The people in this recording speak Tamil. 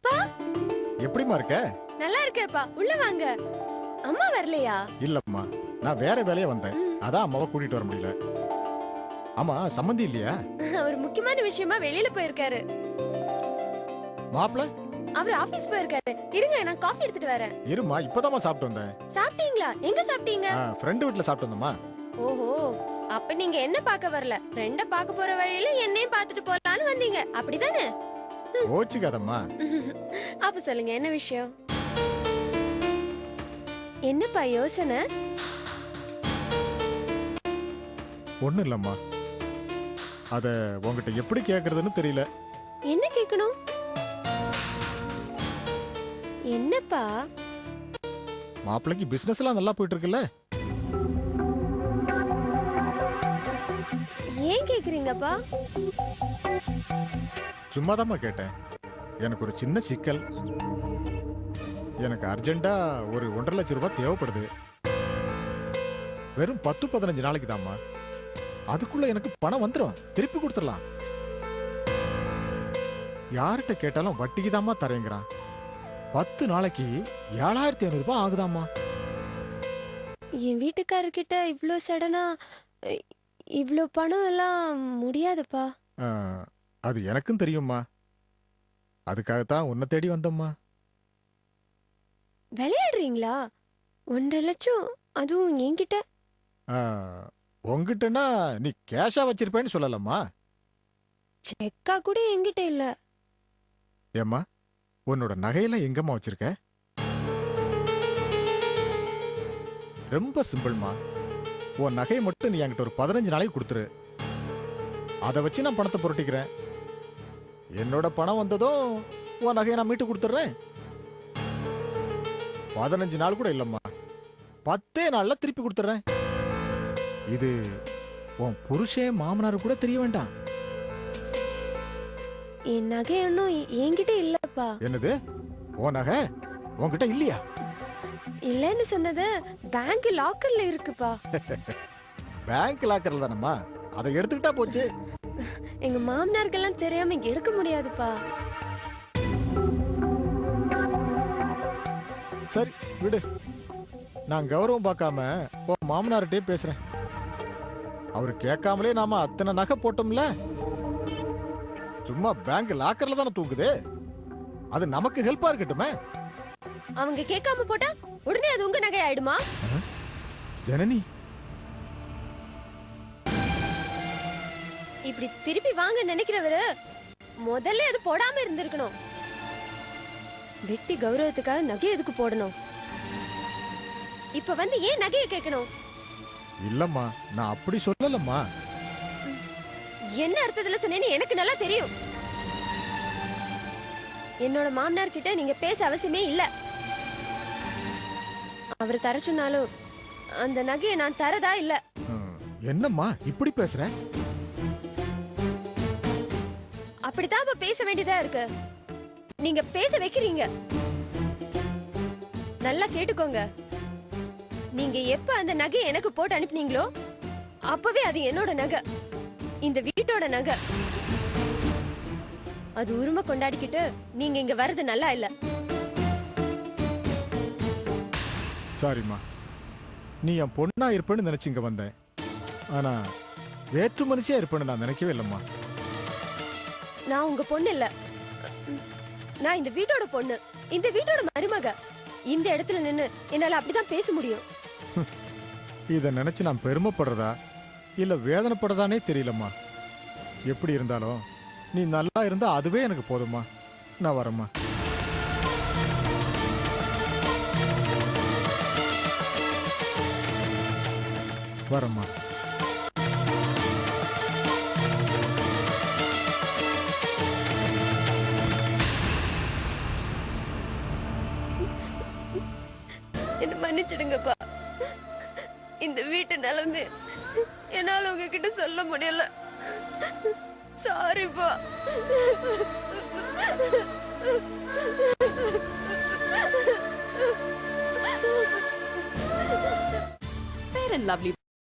அப்பா எப்படிமா இருக்க? நல்லா இருக்கேப்பா, உள்ள வாங்க. அம்மா வரலையா? இல்லம்மா, நான் வேற வேலையா வந்தேன். ம். அதான் அம்மாவை கூட்டிட்டு வர முடியல. ஆமா, சம்மந்தி இல்லையா? அவர் முக்கியமான விஷயமா வெளியில போயிருக்காரு. மாப்பிள? அவர் ஆபீஸ் போயிருக்காரு. இருங்க, நான் காஃபி எடுத்துட்டு வரேன். இருமா, இப்பதாம்மா சாப்பிட்டு வந்தேன். சாப்பிட்டீங்களா? எங்க சாப்பிட்டீங்க? ஃப்ரெண்டு வீட்டுல சாப்பிட்டு வந்தம்மா. ஓஹோ, அப்ப நீங்க என்ன பார்க்க வரல, ஃப்ரெண்ட பார்க்க போற வழியில என்னையும் பார்த்துட்டு போலான்னு வந்தீங்க, அப்படிதானே? கோச்சுக்காதம்மா. அப்ப சொல்லுங்க, என்ன விஷயம்? என்னப்பா யோசனை? ஒண்ணும் இல்லம்மா. அத உன்கிட்ட எப்படி கேக்குறதுன்னு தெரியல. என்ன கேட்கணும்? என்னப்பா? மாப்பிளைக்கு பிசினஸ் எல்லாம் நல்லா போயிட்டு இருக்குல்ல? ஏன் கேக்குறீங்கப்பா? சும்மாதாம்மா கேட்டேன். எனக்கு ஒரு சின்ன சிக்கல். எனக்கு அர்ஜென்ட்டா ஒரு 1.5 லட்சம் ரூபாய் தேவைப்படுது. வெறும் 10-15 நாளைக்கு தாம்மா. அதுக்குள்ள எனக்கு பணம் வந்துரும். திருப்பி கொடுத்துடலாம். யார்கிட்ட கேட்டாலும் வட்டிக்கு தாம்மா தரேங்கிறான். 10 நாளைக்கு 7,500 ரூபாய் ஆகுதாம்மா. என் வீட்டுக்காரர்கிட்ட இவ்ளோ சடனா இவ்ளோ பணம் எல்லாம் முடியாதுப்பா. ஆ, அது எனக்கும் தெரியும்மா. அதுக்காகத்தான் உன்னை தேடி வந்தம்மா. விளையாடுறீங்களா? 1.5 லட்சம், அதுவும் என்கிட்ட? ஆ, உன்கிட்டனா நீ கேஷா வச்சிருப்பேன்னு சொல்லலம்மா. செக்கா கூட என்கிட்ட இல்ல. ஏம்மா, உன்னோட நகையெல்லாம் எங்கம்மா வச்சிருக்க? ரொம்ப சிம்பிள்மா. உன் நகையை மட்டும் நீ என்கிட்ட ஒரு 15 நாளைக்கு கொடுத்துரு. அதை வச்சு நான் பணத்தை புரட்டிக்கிறேன். என்னோட பணம் வந்ததும் உன் நகையை நான் மீட்டு கொடுத்துட்றேன். 15 நாள் கூட இல்லம்மா, 10 நாள்ல திருப்பி கொடுத்துட்றேன். இது உன் புருஷன் மாமனாரு கூட தெரிய வேண்டாம். என் நகை ஒன்னும் என்கிட்ட இல்லப்பா. என்னது? உன் நகை உன்கிட்ட இல்லையா? இல்லன்னு சொன்னது பேங்க் லாக்கர்ல இருக்குப்பா. பேங்க் லாக்கர்ல தானம்மா, அதை எடுத்துக்கிட்டா போச்சு. எங்க மாமனாருக்கெல்லாம் தெரியாம எடுக்க முடியாதுப்பா. சரி விடு, நான் கௌரவம் பார்க்காம உன் மாமனார்கிட்டே பேசுறேன். அவரு கேட்காமலே நாம அத்தனை நகை போட்டோம்ல. சும்மா பேங்க் லாக்கர்ல தானே தூக்குது. அது நமக்கு ஹெல்ப்பா இருக்கட்டுமே. அவங்க கேட்காம போட்டா உடனே அது உங்க நகை ஆயிடுமா? ஜனனி, இப்படி திருப்பி வாங்க நினைக்கிறவரு முதல்ல அது போடாம இருந்திருக்கணும். வெட்டி கௌரவத்துக்காக நகை எதுக்கு போடணும்? இப்ப வந்து ஏன் நகையை கேட்கணும்? இல்லம்மா, நான் அப்படி சொல்லலம்மா. என்ன அர்த்தத்துல சொன்னேன்னு எனக்கு நல்லா தெரியும். என்னோட மாமனார் கிட்ட நீங்க பேச அவசியமே இல்ல. அவர் தர சொன்னாலும் அந்த நகையை நான் தரதா இல்ல. என்னம்மா இப்படி பேசுற? அப்படித்தான் இப்ப பேச வேண்டியதா இருக்கு. நீங்க பேச வைக்கிறீங்க. நல்லா கேட்டுக்கோங்க. நீங்க எப்ப அந்த நகையை எனக்கு போட்டு அனுப்புனீங்களோ அப்பவே அது என்னோட நகை, இந்த வீட்டோட நகை. அது உரிமை கொண்டாடிக்கிட்டு நீங்க இங்க வர்றது நல்லா இல்ல. சாரிம்மா, நீ என் பொண்ணா இருப்பேன்னு நினைச்சு இங்க வந்தேன். ஆனா வேற்று மனுஷியா இருப்பேன்னு நான் நினைக்கவே இல்லம்மா. நான் உங்க பொண்ணு இல்ல, நான் இந்த வீட்டோட பொண்ணு, இந்த வீட்டோட மருமக. இந்த இடத்துல நின்னு என்னால அப்படிதான் பேச முடியும். இத நினைச்சு நான் பெருமைப்படுறதா இல்ல வேதனைப்படுறதானே தெரியலம்மா. எப்படி இருந்தாலும் நீ நல்லா இருந்தா அதுவே எனக்கு போதும்மா. நான் வரேம்மா. வரேம்மா. என்ன மன்னிச்சிடுங்கப்பா. இந்த வீட்டு நிலைமை என்னால உங்ககிட்ட சொல்ல முடியல. சாரிப்பா. Fair and Lovely